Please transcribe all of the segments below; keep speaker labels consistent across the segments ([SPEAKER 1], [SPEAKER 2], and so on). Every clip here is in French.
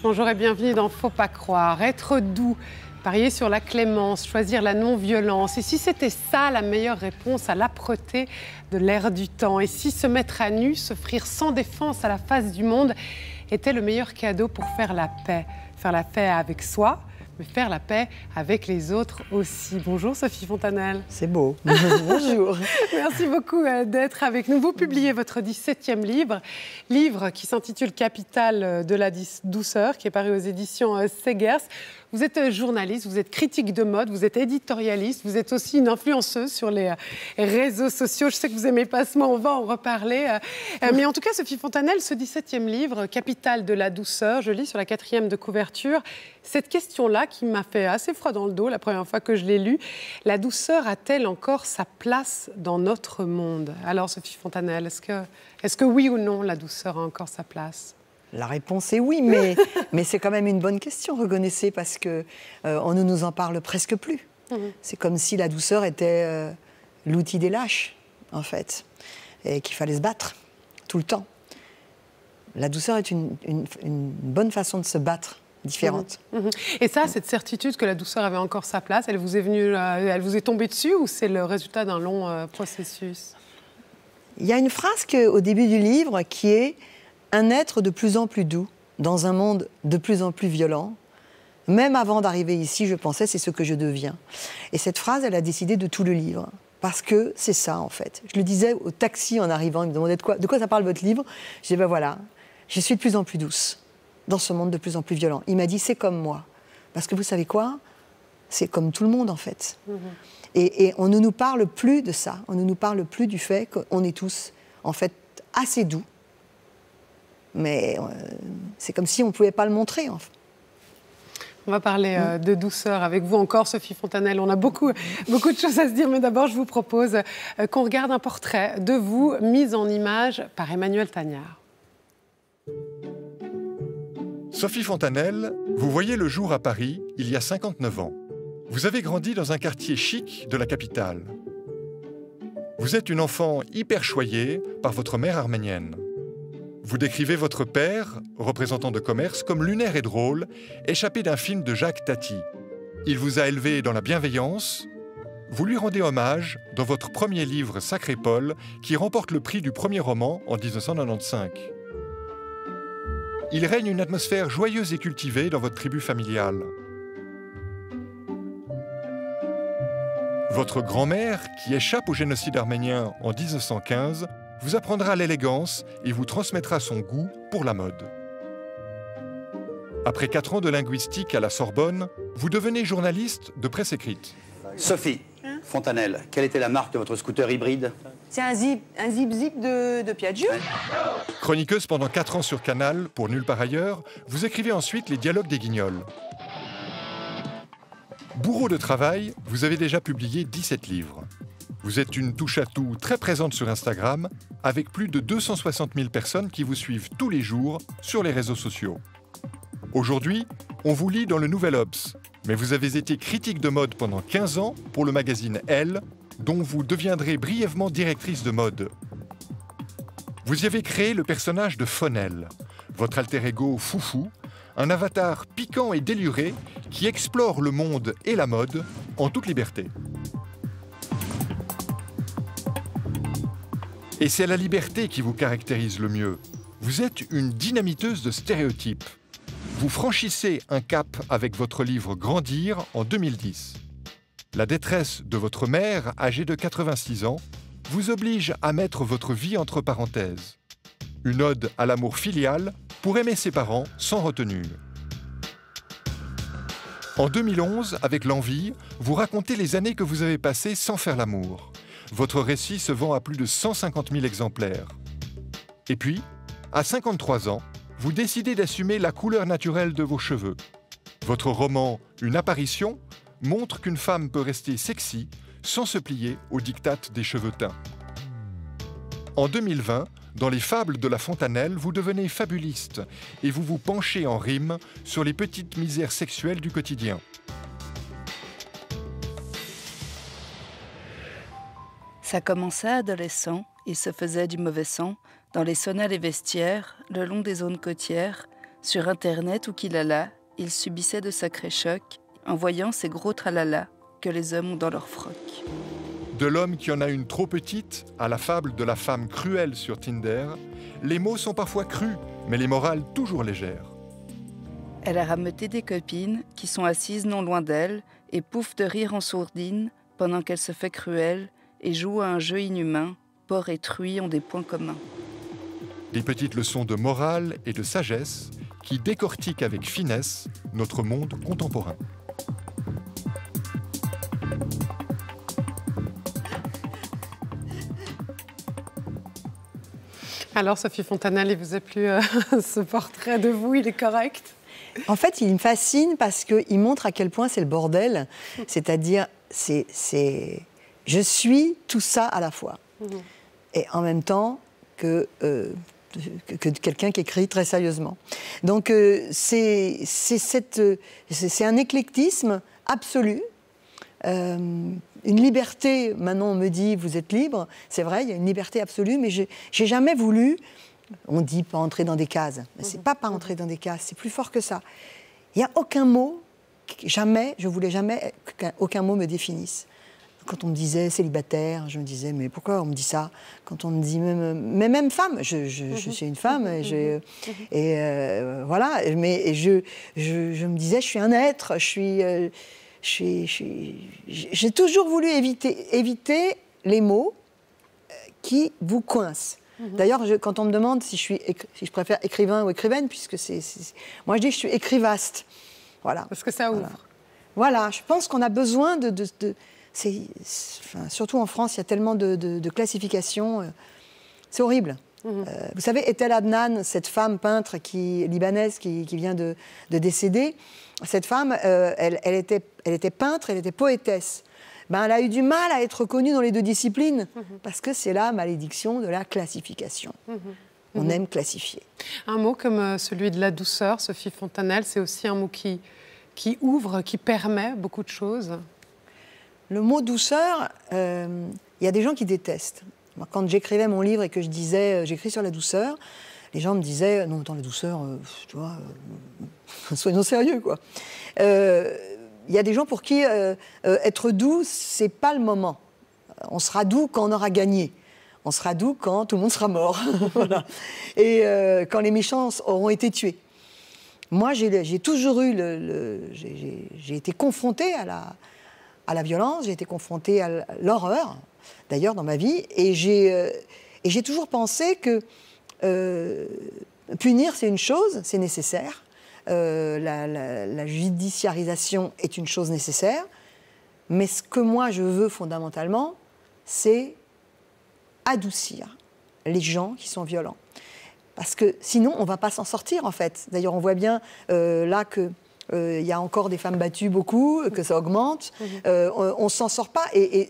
[SPEAKER 1] Bonjour et bienvenue dans Faut pas croire. Être doux, parier sur la clémence, choisir la non-violence. Et si c'était ça la meilleure réponse à l'âpreté de l'ère du temps? Et si se mettre à nu, s'offrir sans défense à la face du monde était le meilleur cadeau pour faire la paix? Faire la paix avec soi, mais faire la paix avec les autres aussi. Bonjour Sophie Fontanelle.
[SPEAKER 2] C'est beau. Bonjour.
[SPEAKER 1] Merci beaucoup d'être avec nous. Vous publiez votre 17e livre qui s'intitule Capitale de la douceur, qui est paru aux éditions Segers. Vous êtes journaliste, vous êtes critique de mode, vous êtes éditorialiste, vous êtes aussi une influenceuse sur les réseaux sociaux. Je sais que vous aimez pas ce mot, on va en reparler. Mais en tout cas, Sophie Fontanelle, ce 17e livre, Capitale de la douceur, je lis sur la 4e de couverture, cette question-là qui m'a fait assez froid dans le dos la première fois que je l'ai lu. La douceur a-t-elle encore sa place dans notre monde? Alors, Sophie Fontanelle, est-ce que oui ou non, la douceur a encore sa place?
[SPEAKER 2] La réponse est oui, mais c'est quand même une bonne question, reconnaissez, parce qu'on ne nous en parle presque plus. C'est comme si la douceur était l'outil des lâches, en fait, et qu'il fallait se battre tout le temps. La douceur est une bonne façon de se battre, différente.
[SPEAKER 1] Et ça, cette certitude que la douceur avait encore sa place, elle vous est tombée dessus ou c'est le résultat d'un long processus?
[SPEAKER 2] Il y a une phrase au début du livre qui est « Un être de plus en plus doux, dans un monde de plus en plus violent. Même avant d'arriver ici, je pensais, c'est ce que je deviens. » Et cette phrase, elle a décidé de tout le livre. Parce que c'est ça, en fait. Je le disais au taxi en arrivant, il me demandait de quoi ça parle votre livre. Je disais, ben voilà, je suis de plus en plus douce, dans ce monde de plus en plus violent. Il m'a dit, c'est comme moi. Parce que vous savez quoi? C'est comme tout le monde, en fait. Et on ne nous parle plus de ça. On ne nous parle plus du fait qu'on est tous, en fait, assez doux. Mais c'est comme si on ne pouvait pas le montrer, en fait.
[SPEAKER 1] On va parler de douceur avec vous encore, Sophie Fontanelle. On a beaucoup de choses à se dire, mais d'abord, je vous propose qu'on regarde un portrait de vous, mis en image par Emmanuel Tagnard.
[SPEAKER 3] Sophie Fontanelle, vous voyez le jour à Paris, il y a 59 ans. Vous avez grandi dans un quartier chic de la capitale. Vous êtes une enfant hyper choyée par votre mère arménienne. Vous décrivez votre père, représentant de commerce, comme lunaire et drôle, échappé d'un film de Jacques Tati. Il vous a élevé dans la bienveillance. Vous lui rendez hommage dans votre premier livre Sacré Paul, qui remporte le prix du premier roman en 1995. Il règne une atmosphère joyeuse et cultivée dans votre tribu familiale. Votre grand-mère, qui échappe au génocide arménien en 1915, vous apprendra l'élégance et vous transmettra son goût pour la mode. Après 4 ans de linguistique à la Sorbonne, vous devenez journaliste de presse écrite.
[SPEAKER 4] Sophie Fontanelle, quelle était la marque de votre scooter hybride?
[SPEAKER 5] C'est un zip de Piaggio.
[SPEAKER 3] Chroniqueuse pendant 4 ans sur Canal, pour Nulle part ailleurs, vous écrivez ensuite les dialogues des Guignols. Bourreau de travail, vous avez déjà publié 17 livres. Vous êtes une touche-à-tout très présente sur Instagram, avec plus de 260 000 personnes qui vous suivent tous les jours sur les réseaux sociaux. Aujourd'hui, on vous lit dans le Nouvel Obs, mais vous avez été critique de mode pendant 15 ans pour le magazine Elle, dont vous deviendrez brièvement directrice de mode. Vous y avez créé le personnage de Fonel, votre alter ego foufou, un avatar piquant et déluré qui explore le monde et la mode en toute liberté. Et c'est la liberté qui vous caractérise le mieux. Vous êtes une dynamiteuse de stéréotypes. Vous franchissez un cap avec votre livre Grandir en 2010. La détresse de votre mère, âgée de 86 ans, vous oblige à mettre votre vie entre parenthèses. Une ode à l'amour filial pour aimer ses parents sans retenue. En 2011, avec L'Envie, vous racontez les années que vous avez passées sans faire l'amour. Votre récit se vend à plus de 150 000 exemplaires. Et puis, à 53 ans, vous décidez d'assumer la couleur naturelle de vos cheveux. Votre roman « Une apparition » montre qu'une femme peut rester sexy sans se plier aux diktats des cheveux teints. En 2020, dans les fables de La Fontanelle, vous devenez fabuliste et vous vous penchez en rime sur les petites misères sexuelles du quotidien.
[SPEAKER 6] Ça commençait adolescent, il se faisait du mauvais sang, dans les saunas, les vestiaires, le long des zones côtières, Sur Internet, où qu'il alla, il subissait de sacrés chocs en voyant ces gros tralala que les hommes ont dans leurs frocs.
[SPEAKER 3] De l'homme qui en a une trop petite à la fable de la femme cruelle sur Tinder, les mots sont parfois crus, mais les morales toujours légères.
[SPEAKER 6] Elle a rameuté des copines qui sont assises non loin d'elle et pouffent de rire en sourdine pendant qu'elle se fait cruelle et joue à un jeu inhumain. Porc et truie ont des points communs.
[SPEAKER 3] Des petites leçons de morale et de sagesse qui décortiquent avec finesse notre monde contemporain.
[SPEAKER 1] Alors, Sophie Fontanelle, il vous a plu ce portrait de vous, il est correct?
[SPEAKER 2] En fait, il me fascine parce qu'il montre à quel point c'est le bordel. C'est-à-dire, je suis tout ça à la fois. Et en même temps que quelqu'un qui écrit très sérieusement. Donc, c'est un éclectisme absolu. Une liberté, maintenant on me dit vous êtes libre, c'est vrai, il y a une liberté absolue, mais j'ai jamais voulu, on dit pas entrer dans des cases, mais c'est pas entrer dans des cases, c'est plus fort que ça. Il n'y a aucun mot, jamais, je voulais jamais qu'aucun mot me définisse. Quand on me disait célibataire, je me disais mais pourquoi on me dit ça? Quand on me dit même femme, je suis une femme et voilà, mais je me disais je suis un être, j'ai toujours voulu éviter les mots qui vous coincent. D'ailleurs, quand on me demande si je préfère écrivain ou écrivaine, puisque moi je dis que je suis écrivaste. Voilà.
[SPEAKER 1] Parce que ça ouvre.
[SPEAKER 2] Voilà, je pense qu'on a besoin surtout en France, il y a tellement de classifications. C'est horrible. Vous savez, Etel Adnan, cette femme peintre libanaise qui vient de décéder, cette femme, elle était peintre, elle était poétesse. Ben, elle a eu du mal à être reconnue dans les deux disciplines, parce que c'est la malédiction de la classification. On aime classifier.
[SPEAKER 1] Un mot comme celui de la douceur, Sophie Fontanelle, c'est aussi un mot qui ouvre, qui permet beaucoup de choses.
[SPEAKER 2] Le mot douceur, il y a des gens qui détestent. Moi, quand j'écrivais mon livre et que je disais j'écris sur la douceur, les gens me disaient non, attends, la douceur, tu vois, soyons sérieux, quoi. Il y a des gens pour qui être doux, c'est pas le moment. On sera doux quand on aura gagné. On sera doux quand tout le monde sera mort. Voilà. Et quand les méchants auront été tués. Moi, j'ai toujours eu j'ai été confrontée à la violence, j'ai été confrontée à l'horreur, d'ailleurs, dans ma vie, et j'ai toujours pensé que punir, c'est une chose, c'est nécessaire. La judiciarisation est une chose nécessaire, mais ce que moi je veux fondamentalement, c'est adoucir les gens qui sont violents. Parce que sinon, on ne va pas s'en sortir, en fait. D'ailleurs, on voit bien là qu'il y a encore des femmes battues beaucoup, que ça augmente. On ne s'en sort pas. Et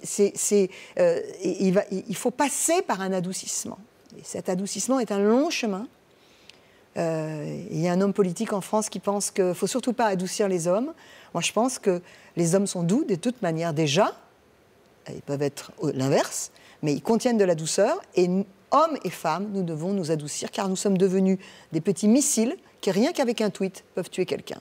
[SPEAKER 2] il faut passer par un adoucissement. Et cet adoucissement est un long chemin. Il y a un homme politique en France qui pense qu'il ne faut surtout pas adoucir les hommes. Moi, je pense que les hommes sont doux de toute manière déjà. Ils peuvent être l'inverse, mais ils contiennent de la douceur. Et hommes et femmes, nous devons nous adoucir, car nous sommes devenus des petits missiles qui, rien qu'avec un tweet, peuvent tuer quelqu'un.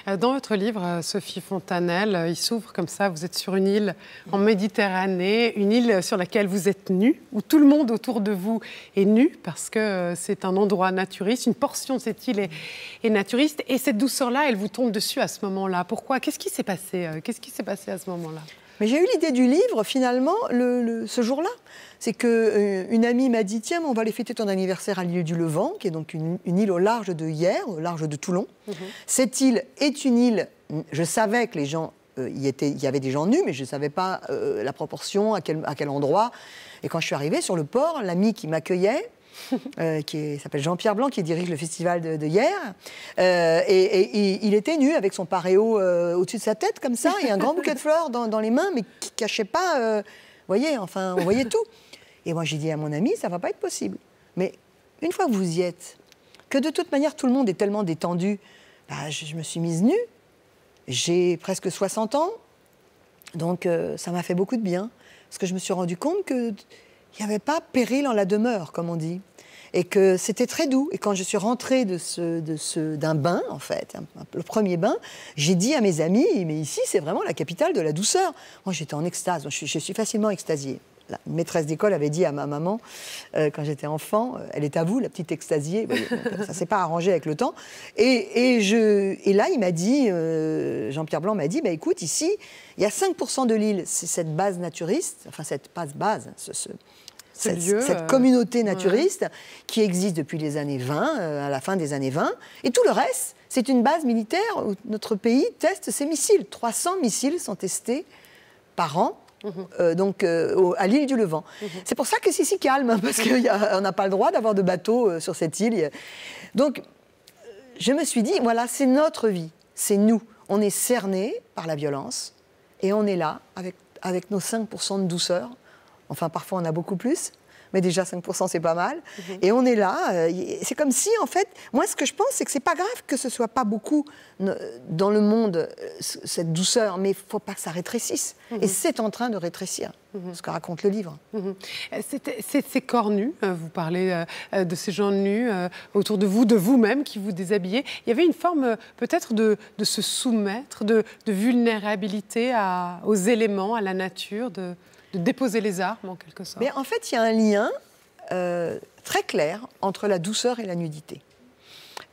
[SPEAKER 1] Dans votre livre, Sophie Fontanelle, il s'ouvre comme ça, vous est sur une île en Méditerranée, une île sur laquelle vous êtes nue, où tout le monde autour de vous est nu, parce que c'est un endroit naturiste, une portion de cette île est naturiste, et cette douceur-là, elle vous tombe dessus à ce moment-là. Pourquoi? Qu'est-ce qui s'est passé? Qu'est-ce qui s'est passé à ce moment-là?
[SPEAKER 2] Mais j'ai eu l'idée du livre, finalement, ce jour-là. C'est qu'une amie m'a dit « Tiens, on va aller fêter ton anniversaire à l'île du Levant, qui est donc une île au large de Hyères, au large de Toulon. Cette île est une île... Je savais que les gens... il y avait des gens nus, mais je ne savais pas la proportion, à quel endroit. Et quand je suis arrivée sur le port, l'ami qui m'accueillait, qui s'appelle Jean-Pierre Blanc, qui dirige le festival de Hyères. Et il était nu avec son paréo au-dessus de sa tête, comme ça, et un grand bouquet de fleurs dans les mains, mais qui ne cachait pas... voyez, enfin, on voyait tout. Et moi, j'ai dit à mon ami, ça ne va pas être possible. Mais une fois que vous y êtes, que de toute manière, tout le monde est tellement détendu, bah, je me suis mise nue. J'ai presque 60 ans, donc ça m'a fait beaucoup de bien, parce que je me suis rendu compte qu'il n'y avait pas péril en la demeure, comme on dit. et que c'était très doux. Et quand je suis rentrée d'un bain, en fait, le premier bain, j'ai dit à mes amis, mais ici, c'est vraiment la capitale de la douceur. Moi, j'étais en extase, je suis facilement extasiée. Une maîtresse d'école avait dit à ma maman, quand j'étais enfant, elle est à vous, la petite extasiée. Ça ne s'est pas arrangé avec le temps. Et là, il m'a dit, Jean-Pierre Blanc m'a dit, bah, écoute, ici, il y a 5% de l'île, c'est cette base naturiste, enfin cette base, cette communauté naturiste qui existe depuis les années 20, à la fin des années 20. Et tout le reste, c'est une base militaire où notre pays teste ses missiles. 300 missiles sont testés par an. À l'île du Levant. C'est pour ça que c'est si calme, parce qu'on n'a pas le droit d'avoir de bateaux sur cette île. Donc, je me suis dit, voilà, c'est notre vie, c'est nous. On est cernés par la violence, et on est là, avec nos 5% de douceur. Enfin, parfois, on a beaucoup plus, mais déjà 5%, c'est pas mal. Et on est là, c'est comme si, en fait, moi, ce que je pense, c'est que c'est pas grave que ce soit pas beaucoup dans le monde, cette douceur, mais il faut pas que ça rétrécisse. Et c'est en train de rétrécir, ce que raconte le livre.
[SPEAKER 1] Ces corps nus, vous parlez de ces gens nus autour de vous-même, qui vous déshabillaient. Il y avait une forme peut-être de se soumettre, de vulnérabilité aux éléments, à la nature, de déposer les armes, en quelque sorte.
[SPEAKER 2] Mais en fait, il y a un lien très clair entre la douceur et la nudité.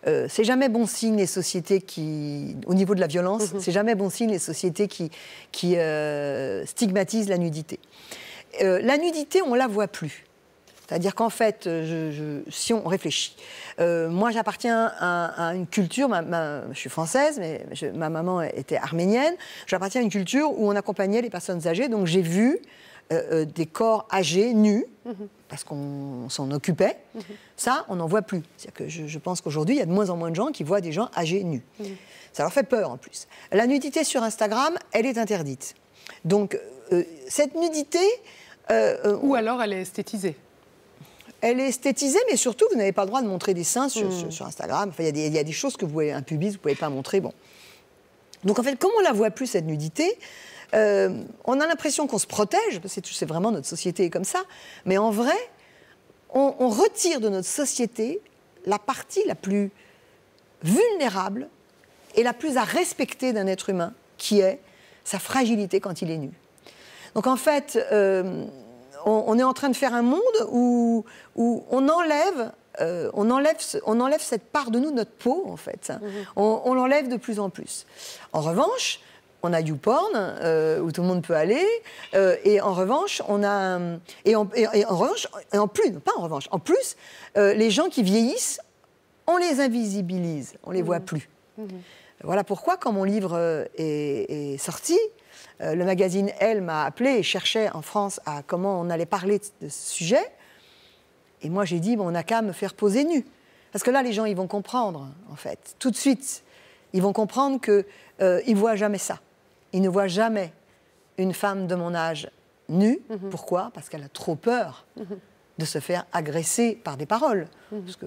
[SPEAKER 2] C'est jamais bon signe les sociétés qui, au niveau de la violence, c'est jamais bon signe les sociétés qui stigmatisent la nudité. La nudité, on la voit plus. C'est-à-dire qu'en fait, si on réfléchit, moi j'appartiens à une culture, je suis française, mais ma maman était arménienne, j'appartiens à une culture où on accompagnait les personnes âgées, donc j'ai vu des corps âgés, nus, parce qu'on s'en occupait. Ça, on n'en voit plus. C'est-à-dire que je pense qu'aujourd'hui, il y a de moins en moins de gens qui voient des gens âgés nus. Ça leur fait peur, en plus. La nudité sur Instagram, elle est interdite. Donc, cette nudité...
[SPEAKER 1] Ou alors, elle est esthétisée.
[SPEAKER 2] Elle est esthétisée, mais surtout, vous n'avez pas le droit de montrer des seins sur Instagram. Enfin, il y a des choses que un pubis, vous ne pouvez pas montrer. Bon. Donc, en fait, comme on ne la voit plus, cette nudité... on a l'impression qu'on se protège, parce que c'est vraiment notre société est comme ça, mais en vrai, on retire de notre société la partie la plus vulnérable et la plus à respecter d'un être humain, qui est sa fragilité quand il est nu. Donc en fait, on est en train de faire un monde où on enlève cette part de nous, notre peau, en fait. On l'enlève de plus en plus. En revanche, on a YouPorn, où tout le monde peut aller, et en revanche, en plus, les gens qui vieillissent, on les invisibilise, on les voit plus. Voilà pourquoi, quand mon livre est sorti, le magazine Elle m'a appelé et cherchait en France à comment on allait parler de ce sujet. Et moi, j'ai dit, on n'a qu'à me faire poser nu. Parce que là, les gens, ils vont comprendre, en fait. Tout de suite, ils vont comprendre qu'ils ne voient jamais ça. Ils ne voient jamais une femme de mon âge nue. Pourquoi ? Parce qu'elle a trop peur de se faire agresser par des paroles. Parce que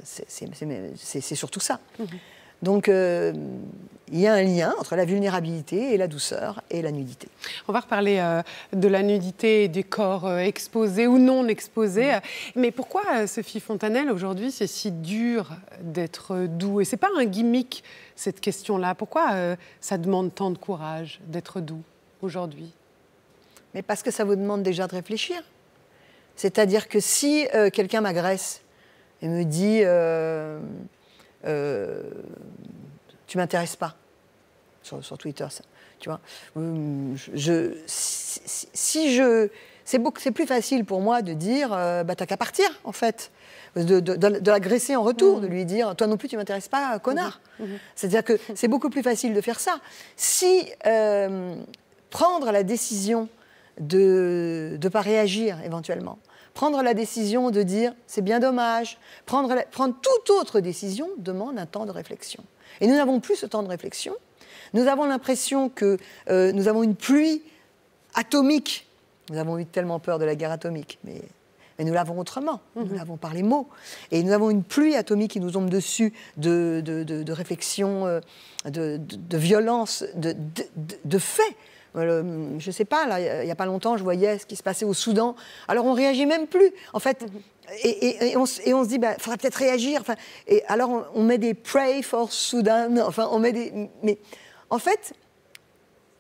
[SPEAKER 2] c'est surtout ça. Donc, il y a un lien entre la vulnérabilité et la douceur et la nudité.
[SPEAKER 1] On va reparler de la nudité et des corps exposés ou non exposés. Mais pourquoi, Sophie Fontanelle, aujourd'hui, c'est si dur d'être doux ? Et ce n'est pas un gimmick, cette question-là. Pourquoi ça demande tant de courage d'être doux aujourd'hui ?
[SPEAKER 2] Mais parce que ça vous demande déjà de réfléchir. C'est-à-dire que si quelqu'un m'agresse et me dit... tu m'intéresses pas sur Twitter, ça, tu vois. C'est plus facile pour moi de dire t'as qu'à partir, en fait, de l'agresser en retour, de lui dire toi non plus tu m'intéresses pas, connard. C'est-à-dire que c'est beaucoup plus facile de faire ça. Si prendre la décision de ne pas réagir éventuellement, prendre la décision de dire c'est bien dommage, prendre toute autre décision demande un temps de réflexion. Et nous n'avons plus ce temps de réflexion. Nous avons l'impression que nous avons une pluie atomique. Nous avons eu tellement peur de la guerre atomique, mais nous l'avons autrement. Nous l'avons par les mots. Et nous avons une pluie atomique qui nous tombe dessus de réflexion, de violence, de faits. Je ne sais pas, là, il n'y a pas longtemps, je voyais ce qui se passait au Soudan. Alors, on ne réagit même plus. En fait, Et on se dit, il faudrait peut-être réagir. Enfin, et alors, on met des pray for Sudan. Enfin, on met des... Mais en fait,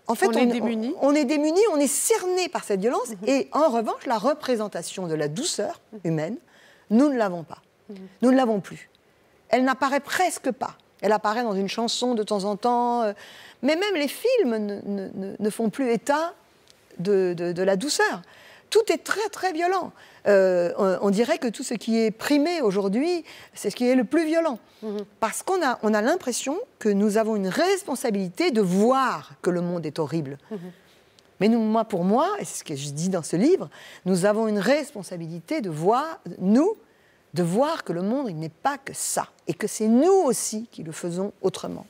[SPEAKER 2] on est démunis. On est démunis, on est cernés par cette violence. Et en revanche, la représentation de la douceur humaine, nous ne l'avons pas. Nous ne l'avons plus. Elle n'apparaît presque pas. Elle apparaît dans une chanson de temps en temps. Mais même les films ne font plus état de la douceur. Tout est très, très violent. On dirait que tout ce qui est primé aujourd'hui, c'est ce qui est le plus violent. Parce qu'on a l'impression que nous avons une responsabilité de voir que le monde est horrible. Mais pour moi, et c'est ce que je dis dans ce livre, nous avons une responsabilité de voir que le monde, il n'est pas que ça. Et que c'est nous aussi qui le faisons autrement.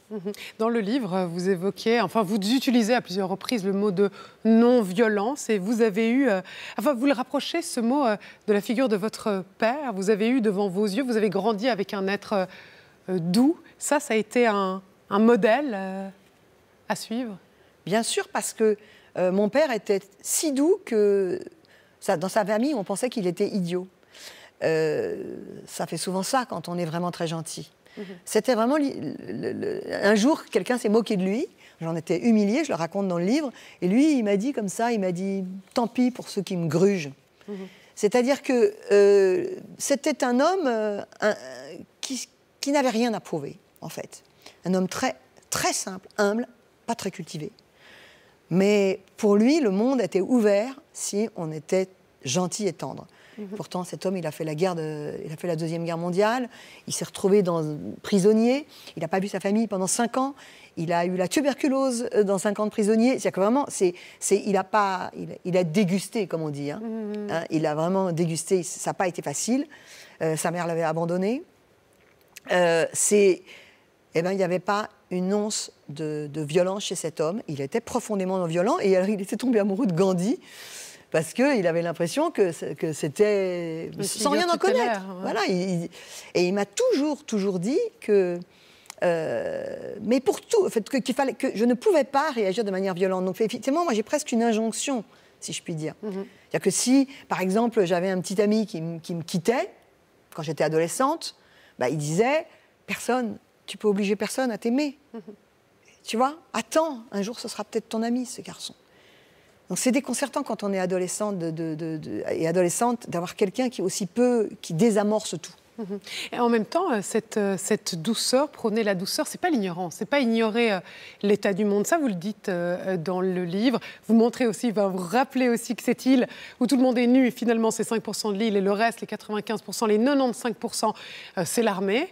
[SPEAKER 1] Dans le livre, vous évoquez, vous utilisez à plusieurs reprises le mot de non-violence. Et vous avez eu, vous le rapprochez, ce mot, de la figure de votre père. Vous avez eu devant vos yeux, vous avez grandi avec un être doux. Ça a été un modèle à suivre?
[SPEAKER 2] Bien sûr, parce que mon père était si doux que dans sa famille, on pensait qu'il était idiot. Ça fait souvent ça quand on est vraiment très gentil. C'était vraiment... Un jour, quelqu'un s'est moqué de lui. J'en étais humiliée, je le raconte dans le livre. Et lui, il m'a dit comme ça, il m'a dit « Tant pis pour ceux qui me grugent ». C'est-à-dire que c'était un homme qui n'avait rien à prouver, en fait. Un homme très, très simple, humble, pas très cultivé. Mais pour lui, le monde était ouvert si on était gentil et tendre. Pourtant, cet homme, il a fait la Deuxième Guerre mondiale, il s'est retrouvé prisonnier, il n'a pas vu sa famille pendant 5 ans, il a eu la tuberculose dans 5 ans de prisonnier. C'est-à-dire que vraiment, il a dégusté, comme on dit. Il a vraiment dégusté, ça n'a pas été facile. Sa mère l'avait abandonné. Il n'y avait pas une once de violence chez cet homme. Il était profondément violent et alors, il était tombé amoureux de Gandhi. Parce qu'il avait l'impression que c'était sans rien en connaître. Ouais. Voilà, et il m'a toujours dit que... mais pour tout, en fait, que je ne pouvais pas réagir de manière violente. Donc effectivement, moi j'ai presque une injonction, si je puis dire. C'est-à-dire que si, par exemple, j'avais un petit ami qui me quittait, quand j'étais adolescente, il disait, tu peux obliger personne à t'aimer. Tu vois, attends, un jour ce sera peut-être ton ami, ce garçon. Donc c'est déconcertant quand on est adolescente et adolescente d'avoir quelqu'un qui désamorce tout.
[SPEAKER 1] Et en même temps, cette douceur, prôner la douceur, c'est pas l'ignorance, c'est pas ignorer l'état du monde. Ça, vous le dites dans le livre. Vous montrez aussi, vous rappelez aussi que cette île où tout le monde est nu, et finalement c'est 5% de l'île et le reste, les 95%, les 95%, c'est l'armée.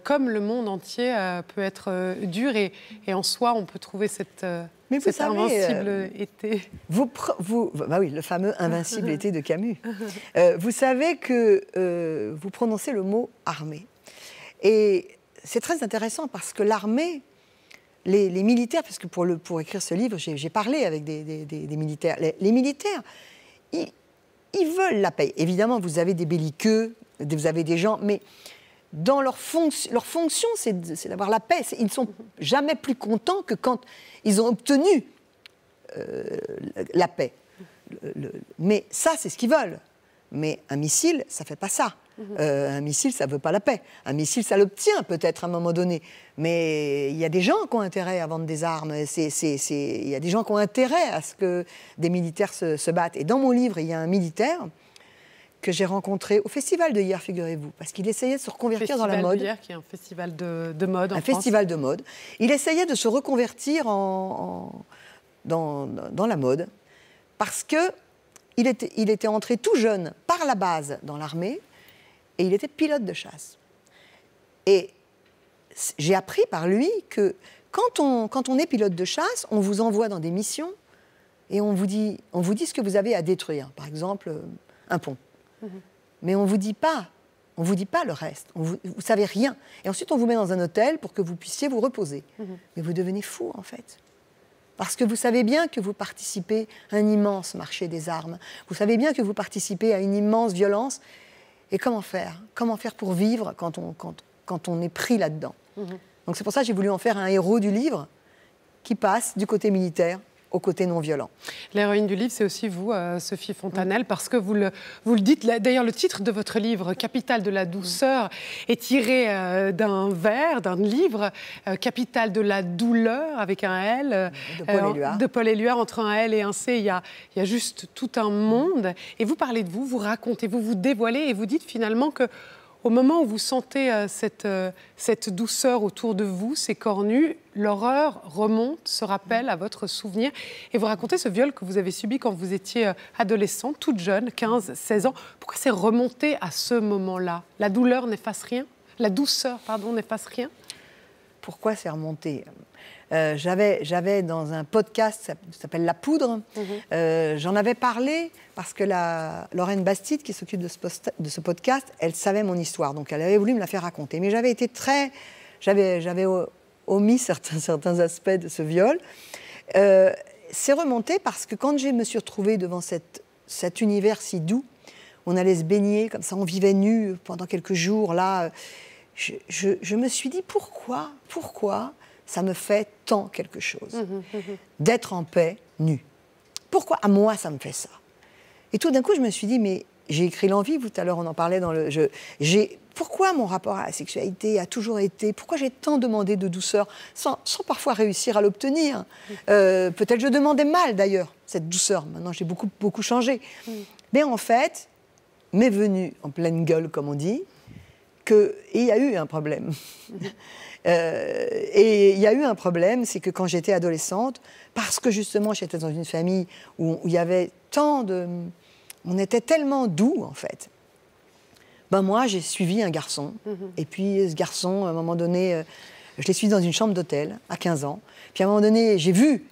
[SPEAKER 1] Comme le monde entier peut être dur et en soi, on peut trouver cette invincible été.
[SPEAKER 2] Oui, le fameux invincible été de Camus. Vous savez que vous prononcez le mot armée. Et c'est très intéressant parce que l'armée, les militaires, parce que pour écrire ce livre, j'ai parlé avec des militaires. Les militaires, ils veulent la paix. Évidemment, vous avez des belliqueux, vous avez des gens, mais dans leur fonction, c'est d'avoir la paix. Ils ne sont jamais plus contents que quand ils ont obtenu la paix. Mais ça, c'est ce qu'ils veulent. Mais un missile, ça ne fait pas ça. Un missile, ça ne veut pas la paix. Un missile, ça l'obtient peut-être à un moment donné. Mais il y a des gens qui ont intérêt à vendre des armes. Il y a des gens qui ont intérêt à ce que des militaires se battent. Et dans mon livre, il y a un militaire que j'ai rencontré au Festival de Hier, figurez-vous, parce qu'il essayait de se reconvertir dans la mode.
[SPEAKER 1] Le Festival de Hier, qui est un festival de mode en France.
[SPEAKER 2] Un festival de mode. Il essayait de se reconvertir dans la mode, parce qu'il était entré tout jeune par la base dans l'armée, et il était pilote de chasse. Et j'ai appris par lui que quand on est pilote de chasse, on vous envoie dans des missions, et on vous dit ce que vous avez à détruire. Par exemple, un pont. Mais on ne vous dit pas le reste, vous ne savez rien. Et ensuite, on vous met dans un hôtel pour que vous puissiez vous reposer. Mais vous devenez fou, en fait. Parce que vous savez bien que vous participez à un immense marché des armes. Vous savez bien que vous participez à une immense violence. Et comment faire? Comment faire pour vivre quand on est pris là-dedans? Donc c'est pour ça que j'ai voulu en faire un héros du livre qui passe du côté militaire au côté non violent.
[SPEAKER 1] L'héroïne du livre, c'est aussi vous, Sophie Fontanelle, parce que vous le dites. D'ailleurs, le titre de votre livre, Capitale de la douceur, est tiré d'un vers, d'un livre, Capitale de la douleur, avec un L, de Paul Éluard. Entre un L et un C, il y a juste tout un monde. Et vous parlez de vous, vous racontez, vous dévoilez, et vous dites finalement que au moment où vous sentez cette douceur autour de vous, ces corps nus, l'horreur remonte, se rappelle à votre souvenir. Et vous racontez ce viol que vous avez subi quand vous étiez adolescente, toute jeune, 15, 16 ans. Pourquoi c'est remonté à ce moment-là? La douleur n'efface rien? La douceur, pardon, n'efface rien?
[SPEAKER 2] Pourquoi c'est remonté? J'avais dans un podcast, ça s'appelle La Poudre, j'en avais parlé parce que Lorraine Bastide, qui s'occupe de ce podcast, elle savait mon histoire, donc elle avait voulu me la faire raconter. Mais j'avais omis certains aspects de ce viol. C'est remonté parce que quand je me suis retrouvée devant cet univers si doux, on allait se baigner, comme ça on vivait nus pendant quelques jours, là, je me suis dit pourquoi ça me fait tant quelque chose d'être en paix, nue. Pourquoi à moi ça me fait ça? Et tout d'un coup, je me suis dit, mais j'ai écrit L'Envie, tout à l'heure on en parlait dans le... Pourquoi mon rapport à la sexualité a toujours été... Pourquoi j'ai tant demandé de douceur sans parfois réussir à l'obtenir? Peut-être je demandais mal d'ailleurs, cette douceur. Maintenant, j'ai beaucoup changé. Mais en fait, m'est venu en pleine gueule, comme on dit, qu'il y a eu un problème. Et il y a eu un problème, c'est que quand j'étais adolescente, parce que justement j'étais dans une famille où il y avait tant de... On était tellement doux, en fait. Ben moi, j'ai suivi un garçon. Et puis ce garçon, à un moment donné, je l'ai suivi dans une chambre d'hôtel, à 15 ans. Puis à un moment donné, j'ai vu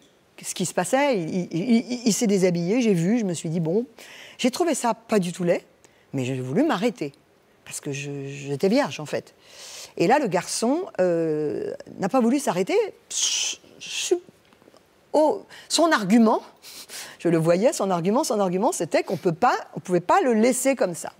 [SPEAKER 2] ce qui se passait. Il s'est déshabillé, j'ai vu, je me suis dit, bon... J'ai trouvé ça pas du tout laid, mais j'ai voulu m'arrêter. Parce que j'étais vierge, en fait. Et là, le garçon n'a pas voulu s'arrêter. Son argument, je le voyais, son argument, c'était qu'on ne pouvait pas le laisser comme ça.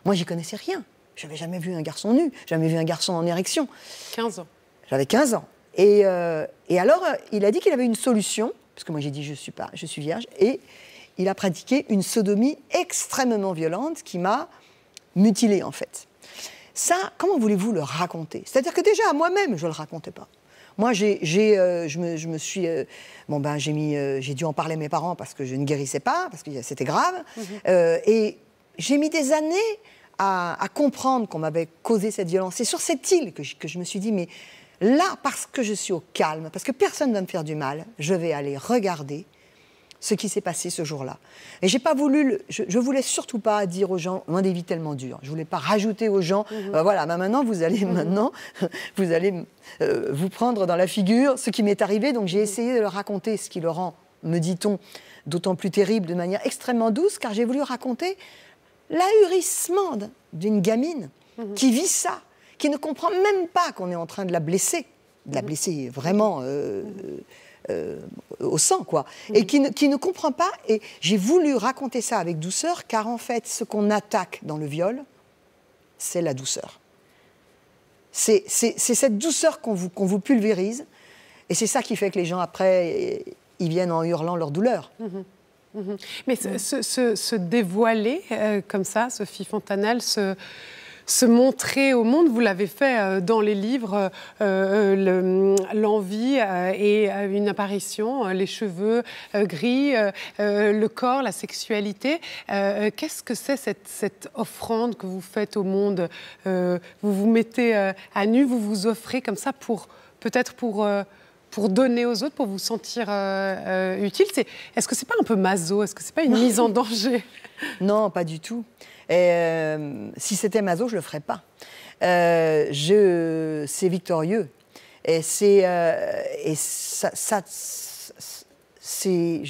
[SPEAKER 2] Moi, j'y connaissais rien. Je n'avais jamais vu un garçon nu, jamais vu un garçon en érection.
[SPEAKER 1] 15 ans.
[SPEAKER 2] J'avais 15 ans. Et alors, il a dit qu'il avait une solution, parce que moi, j'ai dit, je suis vierge, et il a pratiqué une sodomie extrêmement violente qui m'a mutilée, en fait. Ça, comment voulez-vous le raconter? C'est-à-dire que déjà, à moi-même, je ne le racontais pas. Moi, j'ai dû en parler à mes parents parce que je ne guérissais pas, parce que c'était grave. Et j'ai mis des années à comprendre qu'on m'avait causé cette violence. C'est sur cette île que je me suis dit, mais là, parce que je suis au calme, parce que personne ne va me faire du mal, je vais aller regarder ce qui s'est passé ce jour-là. Et j'ai pas voulu, je voulais surtout pas dire aux gens, loin des vies tellement dures. Je voulais pas rajouter aux gens, voilà, maintenant vous allez vous prendre dans la figure ce qui m'est arrivé. Donc j'ai essayé de leur raconter ce qui le rend, me dit-on, d'autant plus terrible, de manière extrêmement douce, car j'ai voulu raconter l'ahurissement d'une gamine qui vit ça, qui ne comprend même pas qu'on est en train de la blesser vraiment. Au sang, quoi. Et qui ne comprend pas. Et j'ai voulu raconter ça avec douceur, car en fait, ce qu'on attaque dans le viol, c'est la douceur. C'est cette douceur qu'on vous pulvérise, et c'est ça qui fait que les gens, après, ils viennent en hurlant leur douleur.
[SPEAKER 1] Mais se dévoiler comme ça, Sophie Fontanelle, se montrer au monde, vous l'avez fait dans les livres, L'Envie et une apparition, les cheveux gris, le corps, la sexualité. Qu'est-ce que c'est cette offrande que vous faites au monde? Vous vous mettez à nu, vous vous offrez comme ça peut-être pour donner aux autres, pour vous sentir utile. Est-ce que c'est pas un peu maso? Est-ce que c'est pas une mise en danger?
[SPEAKER 2] Non, pas du tout. Si c'était maso, je le ferais pas. C'est victorieux. Et je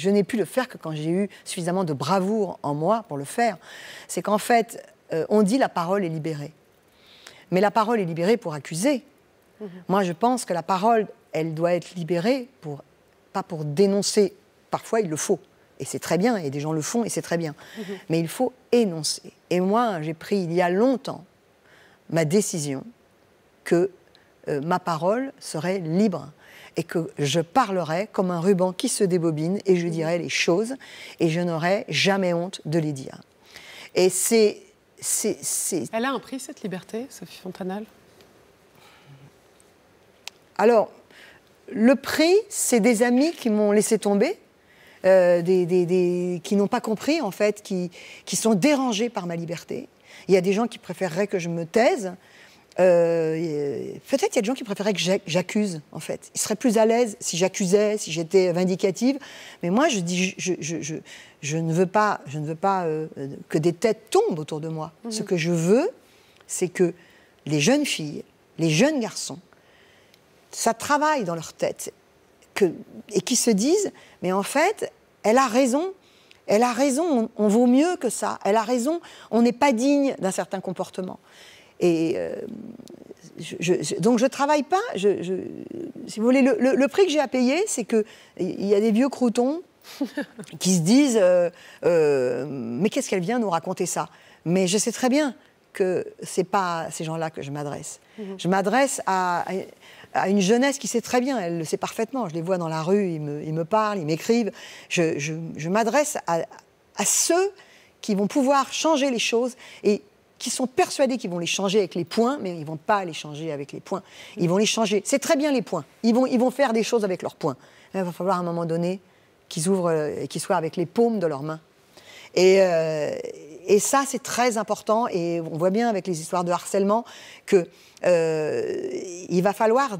[SPEAKER 2] n'ai pu le faire que quand j'ai eu suffisamment de bravoure en moi pour le faire. C'est qu'en fait, on dit la parole est libérée. Mais la parole est libérée pour accuser. Moi, je pense que la parole, elle doit être libérée pas pour dénoncer. Parfois, il le faut. Et c'est très bien, et des gens le font, et c'est très bien. Mais il faut énoncer. Et moi, j'ai pris, il y a longtemps, ma décision que ma parole serait libre. et que je parlerai comme un ruban qui se débobine et je dirai les choses et je n'aurai jamais honte de les dire. Et
[SPEAKER 1] Elle a un prix, cette liberté, Sophie Fontanelle?
[SPEAKER 2] Alors, le prix, c'est des amis qui m'ont laissé tomber, qui n'ont pas compris, en fait, qui sont dérangés par ma liberté. Il y a des gens qui préféreraient que je me taise. Peut-être qu'il y a des gens qui préféraient que j'accuse, en fait. Ils seraient plus à l'aise si j'accusais, si j'étais vindicative. Mais moi, je dis, je ne veux pas que des têtes tombent autour de moi. Ce que je veux, c'est que les jeunes filles, les jeunes garçons, ça travaille dans leur tête et qui se disent, mais en fait, elle a raison, on vaut mieux que ça, elle a raison, on n'est pas digne d'un certain comportement. Et donc je ne travaille pas, si vous voulez, le prix que j'ai à payer, c'est qu'il y a des vieux croutons qui se disent mais qu'est-ce qu'elle vient nous raconter ça? Mais je sais très bien que ce n'est pas à ces gens-là que je m'adresse. Je m'adresse à une jeunesse qui sait très bien, elle le sait parfaitement, je les vois dans la rue, ils me parlent, ils m'écrivent. Je m'adresse à ceux qui vont pouvoir changer les choses et qui sont persuadés qu'ils vont les changer avec les poings, mais ils ne vont pas les changer avec les poings. Ils vont les changer. C'est très bien les poings. Ils vont faire des choses avec leurs poings. Il va falloir à un moment donné qu'ils ouvrent et qu'ils soient avec les paumes de leurs mains. Et ça, c'est très important. Et on voit bien avec les histoires de harcèlement qu'il va falloir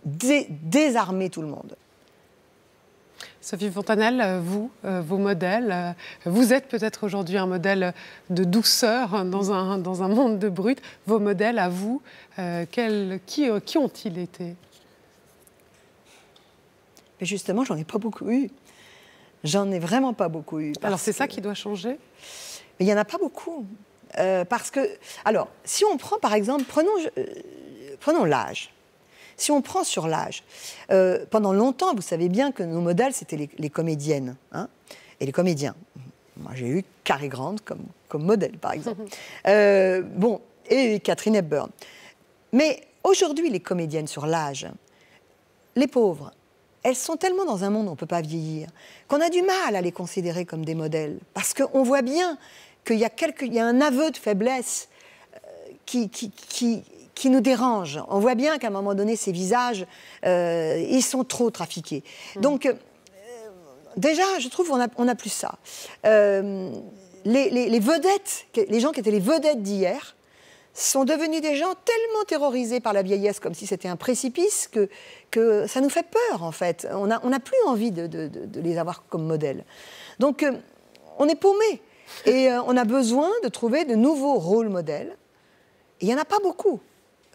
[SPEAKER 2] désarmer tout le monde.
[SPEAKER 1] Sophie Fontanelle, vous, vos modèles, vous êtes peut-être aujourd'hui un modèle de douceur dans un monde de brut. Vos modèles, à vous, qui ont-ils été?
[SPEAKER 2] Mais justement, j'en ai pas beaucoup eu. J'en ai vraiment pas beaucoup eu.
[SPEAKER 1] Alors c'est ça qui doit changer?
[SPEAKER 2] Mais il n'y en a pas beaucoup. Parce que, alors, si on prend par exemple, prenons l'âge. Si on prend sur l'âge, pendant longtemps, vous savez bien que nos modèles, c'était les comédiennes et les comédiens. Moi, j'ai eu Cary Grant comme modèle, par exemple. Et Katharine Hepburn. Mais aujourd'hui, les comédiennes sur l'âge, les pauvres, elles sont tellement dans un monde où on ne peut pas vieillir qu'on a du mal à les considérer comme des modèles. Parce qu'on voit bien qu'il y a un aveu de faiblesse qui nous dérange. On voit bien qu'à un moment donné, ces visages, ils sont trop trafiqués. Donc, déjà, je trouve qu'on n'a plus ça. Les vedettes, les gens qui étaient les vedettes d'hier, sont devenus des gens tellement terrorisés par la vieillesse, comme si c'était un précipice, que ça nous fait peur, en fait. On n'a plus envie de les avoir comme modèles. Donc, on est paumé. Et on a besoin de trouver de nouveaux rôles modèles. Et il n'y en a pas beaucoup.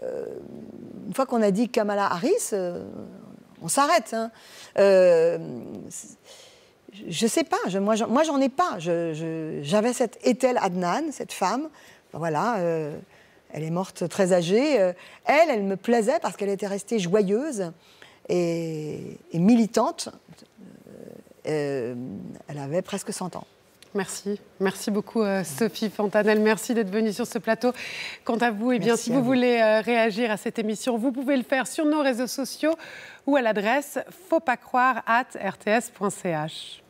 [SPEAKER 2] Une fois qu'on a dit Kamala Harris, on s'arrête. Je ne sais pas, moi j'en ai pas. J'avais cette Ethel Adnan, cette femme, voilà, elle est morte très âgée. Elle me plaisait parce qu'elle était restée joyeuse et militante. Elle avait presque 100 ans.
[SPEAKER 1] Merci. Merci beaucoup, Sophie Fontanelle. Merci d'être venue sur ce plateau. Quant à vous, si vous voulez réagir à cette émission, vous pouvez le faire sur nos réseaux sociaux ou à l'adresse fautpascroire@rts.ch.